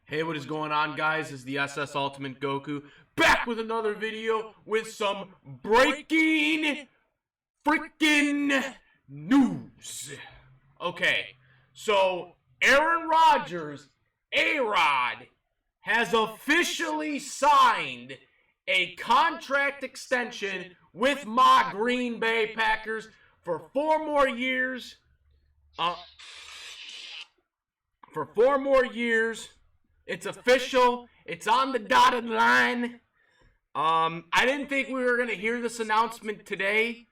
Hey, what is going on, guys? This is the SS Ultimate Goku back with another video with some breaking freaking news. Okay, so Aaron Rodgers, ARod, has officially signed a contract extension with my Green Bay Packers for 4 more years. For 4 more years. It's official. It's on the dotted line. I didn't think we were going to hear this announcement today.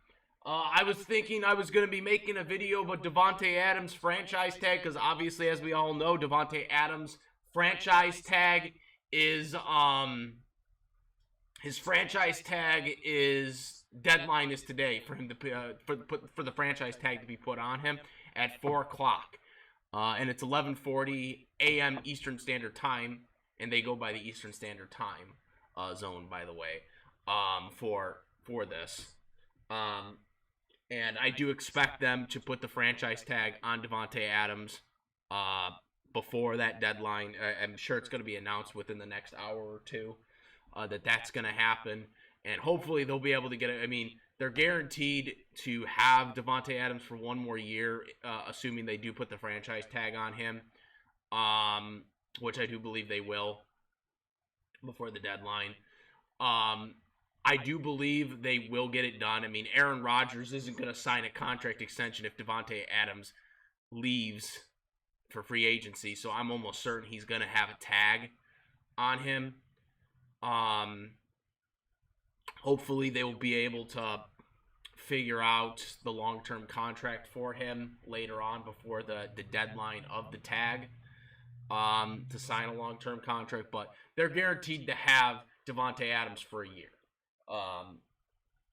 I was thinking I was going to be making a video about Davante Adams' franchise tag, because obviously, as we all know, Davante Adams' franchise tag is, his franchise tag is, deadline is today for him to, for the franchise tag to be put on him at 4 o'clock. And it's 11:40 a.m. Eastern Standard Time, and they go by the Eastern Standard Time zone, by the way, for this. And I do expect them to put the franchise tag on Davante Adams before that deadline. I'm sure it's going to be announced within the next hour or two that's going to happen, and hopefully they'll be able to get it. I mean, they're guaranteed to have Davante Adams for 1 more year, assuming they do put the franchise tag on him, which I do believe they will before the deadline. I do believe they will get it done. I mean, Aaron Rodgers isn't going to sign a contract extension if Davante Adams leaves for free agency, so I'm almost certain he's going to have a tag on him. Hopefully they will be able to figure out the long-term contract for him later on before the deadline of the tag to sign a long-term contract. But they're guaranteed to have Davante Adams for a year.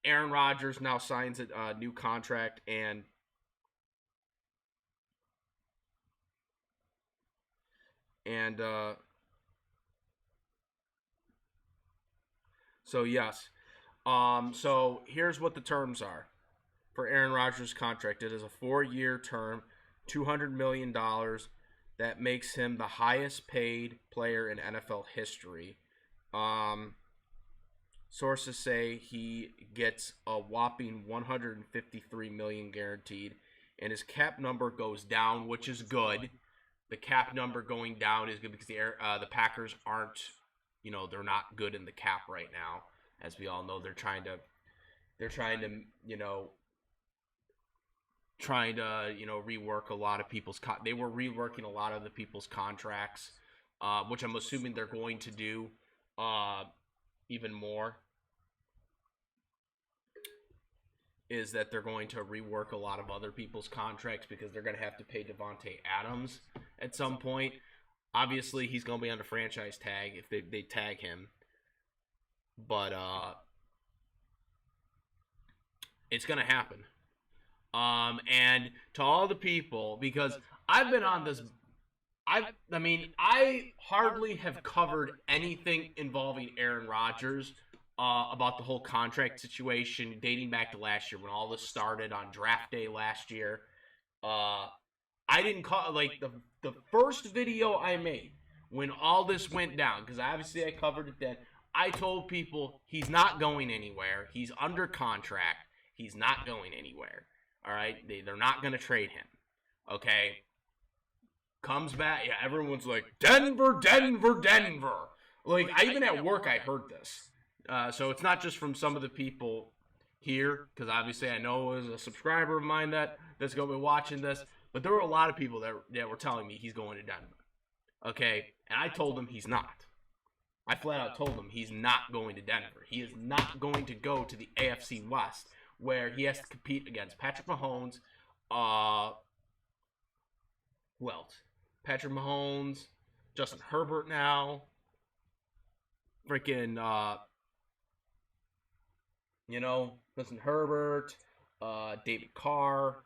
Aaron Rodgers now signs a new contract, and so yes. So here's what the terms are for Aaron Rodgers' contract. It is a 4-year term, $200 million. That makes him the highest paid player in NFL history. Sources say he gets a whopping $153 million guaranteed, and his cap number goes down, which is good. The cap number going down is good because the Packers aren't, they're not good in the cap right now. As we all know, they're trying to rework a lot of people's they were reworking a lot of the people's contracts, which I'm assuming they're going to do even more. Is that they're going to rework a lot of other people's contracts because they're going to have to pay Davante Adams at some point. Obviously, he's going to be on the franchise tag if they tag him. But it's going to happen. And to all the people, because I've been on this, I hardly have covered anything involving Aaron Rodgers about the whole contract situation dating back to last year when all this started on draft day last year. I didn't call, the first video I made when all this went down, because obviously I covered it then. I told people he's not going anywhere. He's under contract. He's not going anywhere. All right? They're not going to trade him. Okay? Comes back. Yeah, everyone's like, Denver, Denver, Denver. Even at work, I heard this. So it's not just from some of the people here, because obviously I know as a subscriber of mine that's going to be watching this, but there were a lot of people that were telling me he's going to Denver. Okay? And I told them he's not. I flat out told him he's not going to Denver. He is not going to go to the AFC West, where he has to compete against Patrick Mahomes. Who else? Patrick Mahomes, Justin Herbert now. Freaking, Justin Herbert, David Carr.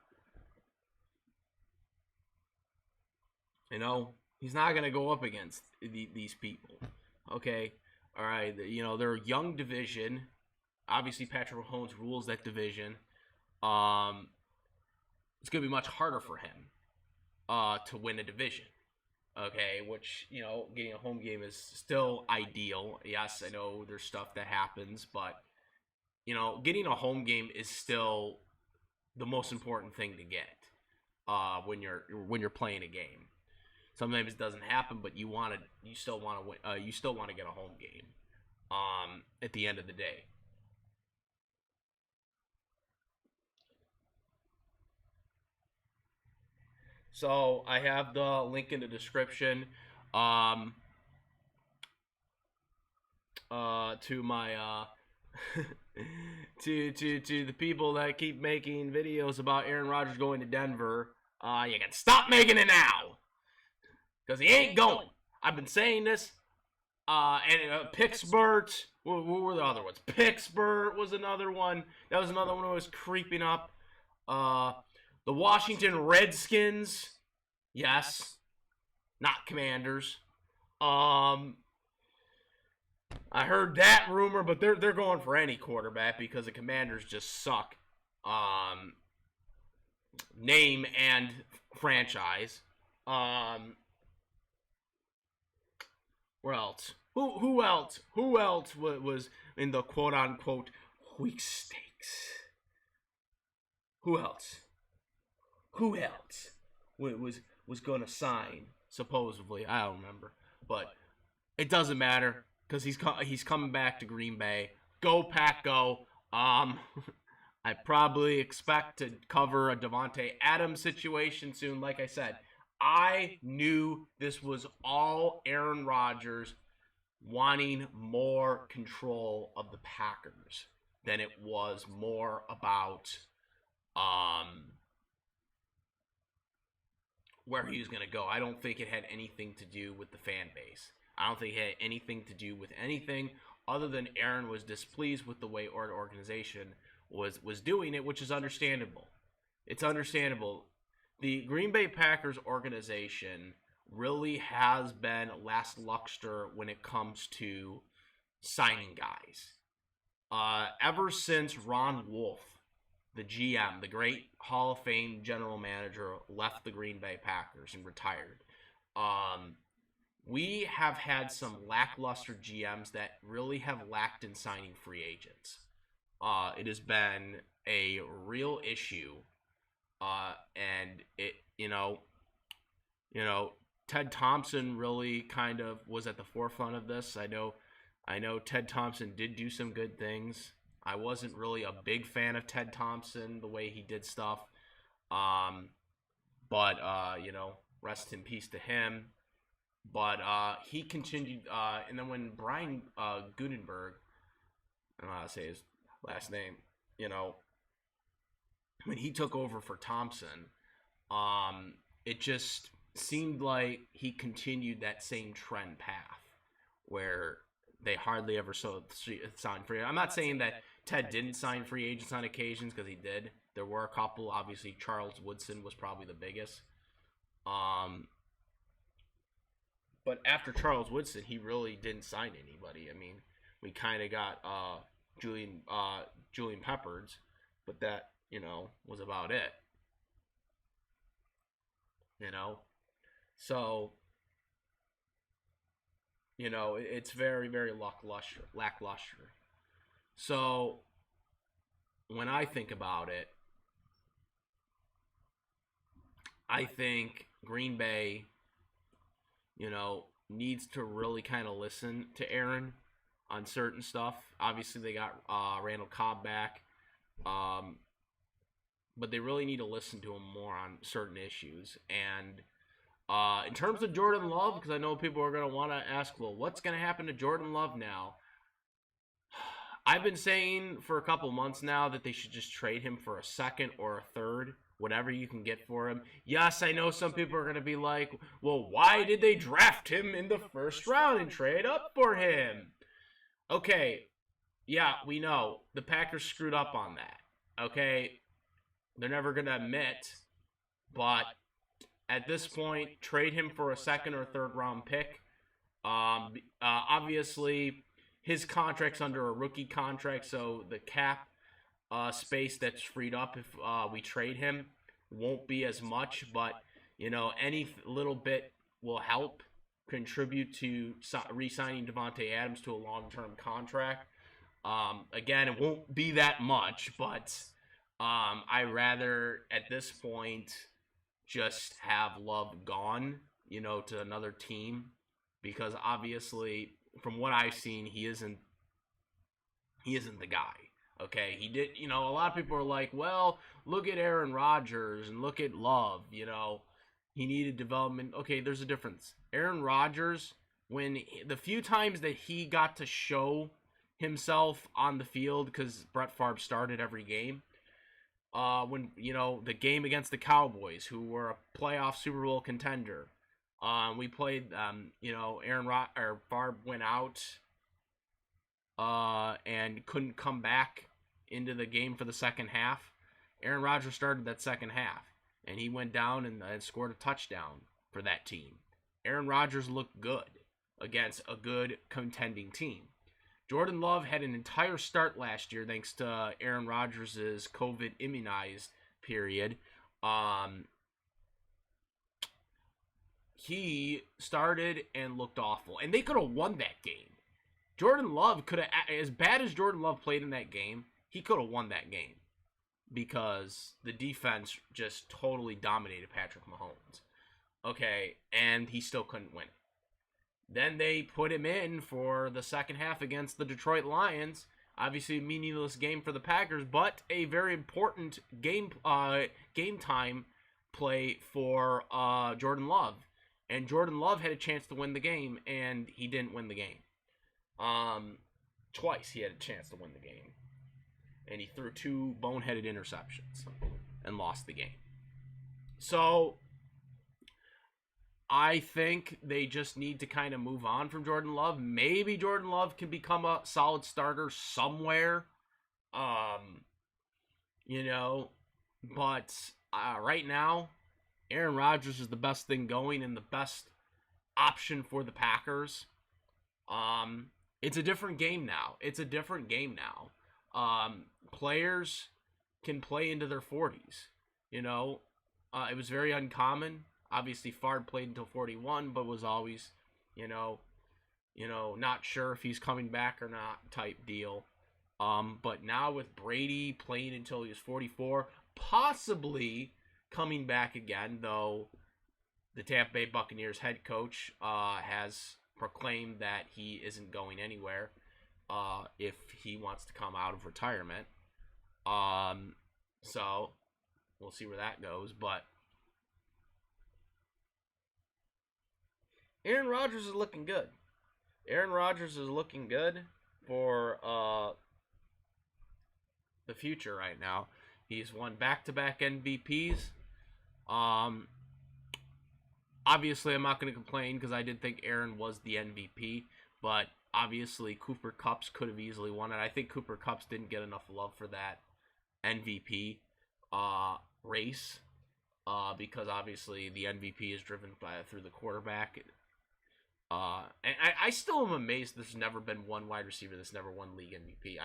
He's not going to go up against these people. Okay, all right, they're a young division. Obviously, Patrick Mahomes rules that division. It's going to be much harder for him to win a division. Okay, which, getting a home game is still ideal. Yes, I know there's stuff that happens, but getting a home game is still the most important thing to get when you're playing a game. Sometimes it doesn't happen, but you still want to win. You still want to get a home game. At the end of the day. So I have the link in the description. Um, to my to the people that keep making videos about Aaron Rodgers going to Denver. You can stop making it now, because he ain't going. I've been saying this. And Pittsburgh. What were the other ones? Pittsburgh was another one. That was another one that was creeping up. The Washington Redskins. Yes. Not Commanders. I heard that rumor, but they're going for any quarterback because the Commanders just suck. Name and franchise. Where else? Who else? Who else was in the quote unquote weak stakes? Who else? Who else was gonna sign supposedly? I don't remember, but it doesn't matter because he's coming back to Green Bay. Go Pack, go! I probably expect to cover a Devontae Adams situation soon. Like I said, I knew this was all Aaron Rodgers wanting more control of the Packers than it was more about where he was going to go. I don't think it had anything to do with the fan base. I don't think it had anything to do with anything other than Aaron was displeased with the way our organization was doing it, which is understandable. It's understandable. The Green Bay Packers organization really has been lackluster when it comes to signing guys. Ever since Ron Wolf, the GM, the great Hall of Fame general manager, left the Green Bay Packers and retired, we have had some lackluster GMs that really have lacked in signing free agents. It has been a real issue. And it, Ted Thompson really kind of was at the forefront of this. I know Ted Thompson did do some good things. I wasn't really a big fan of Ted Thompson, the way he did stuff. But rest in peace to him. But he continued, and then when Brian Gutenberg, I don't know how to say his last name, when he took over for Thompson, it just seemed like he continued that same trend path where they hardly ever signed free. I'm not saying that Ted didn't sign free agents on occasions, because he did. There were a couple. Obviously, Charles Woodson was probably the biggest. But after Charles Woodson, he really didn't sign anybody. I mean, we kind of got Julian Peppards, but that, was about it. So, it's very, very lackluster. So, when I think about it, I think Green Bay, needs to really kind of listen to Aaron on certain stuff. Obviously, they got Randall Cobb back. But they really need to listen to him more on certain issues. And in terms of Jordan Love, because I know people are going to want to ask, well, what's going to happen to Jordan Love now? I've been saying for a couple months now that they should just trade him for a second or a third, whatever you can get for him. Yes, I know some people are going to be like, well, why did they draft him in the first round and trade up for him? Okay, yeah, we know. The Packers screwed up on that. Okay, they're never going to admit, but at this point, trade him for a second or third round pick. Obviously, his contract's under a rookie contract, so the cap space that's freed up if we trade him won't be as much, but any little bit will help contribute to re-signing Devontae Adams to a long-term contract. Again, it won't be that much, but I rather at this point just have Love gone, to another team, because obviously, from what I've seen, he isn't the guy. Okay, he did. A lot of people are like, well, look at Aaron Rodgers and look at Love. He needed development. Okay, there's a difference. Aaron Rodgers, the few times that he got to show himself on the field, because Brett Favre started every game. When the game against the Cowboys, who were a playoff Super Bowl contender, we played. Favre went out and couldn't come back into the game for the second half. Aaron Rodgers started that second half, and he went down and scored a touchdown for that team. Aaron Rodgers looked good against a good contending team. Jordan Love had an entire start last year thanks to Aaron Rodgers' COVID immunized period. He started and looked awful, and they could have won that game. Jordan Love could have, as bad as Jordan Love played in that game, he could have won that game because the defense just totally dominated Patrick Mahomes. Okay, and he still couldn't win. Then they put him in for the second half against the Detroit Lions. Obviously, a meaningless game for the Packers, but a very important game time play for Jordan Love. And Jordan Love had a chance to win the game, and he didn't win the game. Twice he had a chance to win the game, and he threw 2 boneheaded interceptions and lost the game. So I think they just need to kind of move on from Jordan Love. Maybe Jordan Love can become a solid starter somewhere, but right now, Aaron Rodgers is the best thing going and the best option for the Packers. It's a different game now. Players can play into their 40s. It was very uncommon. Obviously, Favre played until 41, but was always, not sure if he's coming back or not type deal. But now with Brady playing until he was 44, possibly coming back again, though the Tampa Bay Buccaneers head coach has proclaimed that he isn't going anywhere if he wants to come out of retirement. So we'll see where that goes. But Aaron Rodgers is looking good. Aaron Rodgers is looking good for the future right now. He's won back-to-back MVPs. Obviously, I'm not going to complain because I did think Aaron was the MVP, but obviously Cooper Kupp could have easily won it. I think Cooper Kupp didn't get enough love for that MVP race because obviously the MVP is driven through the quarterback. And I still am amazed there's never been one wide receiver that's never won league MVP.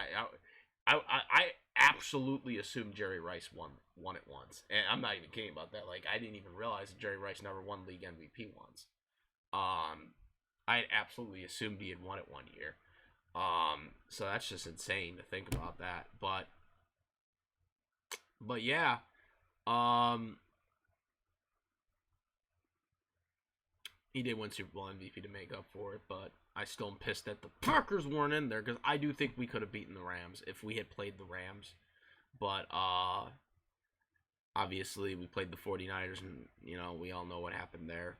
I absolutely assumed Jerry Rice won it once, and I'm not even kidding about that. Like, I didn't even realize that Jerry Rice never won league MVP once. I absolutely assumed he had won it one year. So that's just insane to think about that. But yeah, he did win Super Bowl MVP to make up for it, but I still am pissed that the Packers weren't in there because I do think we could have beaten the Rams if we had played the Rams. But obviously we played the 49ers, and we all know what happened there.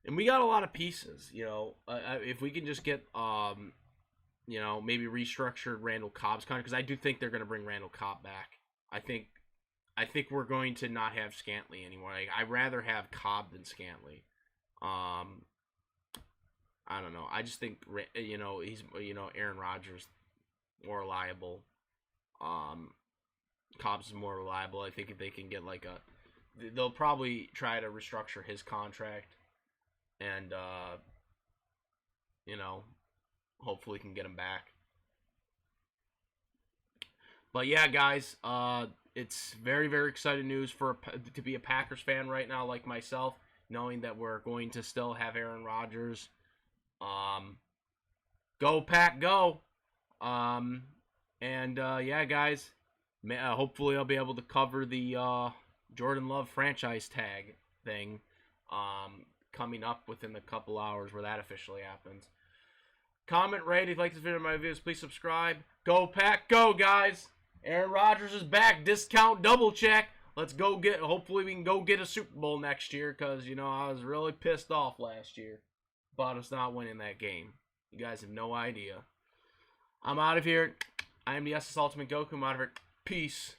And we got a lot of pieces, if we can just get maybe restructured Randall Cobb's contract, because I do think they're going to bring Randall Cobb back. I think we're going to not have Scantling anymore. Like, I'd rather have Cobb than Scantling. I don't know. I just think he's Aaron Rodgers more reliable. Cobb's more reliable. I think if they can get they'll probably try to restructure his contract, and hopefully can get him back. But yeah, guys, it's very, very exciting news to be a Packers fan right now, like myself. knowing that we're going to still have Aaron Rodgers. Go Pack, go! Yeah, guys, hopefully I'll be able to cover the Jordan Love franchise tag thing coming up within a couple hours where that officially happens. Comment, rate if you like this video or my videos. Please subscribe. Go Pack, go, guys! Aaron Rodgers is back. Discount double check. Let's go get. Hopefully we can go get a Super Bowl next year, because I was really pissed off last year about us not winning that game. You guys have no idea. I'm out of here. I am the SS Ultimate Goku. I'm out of here. Peace.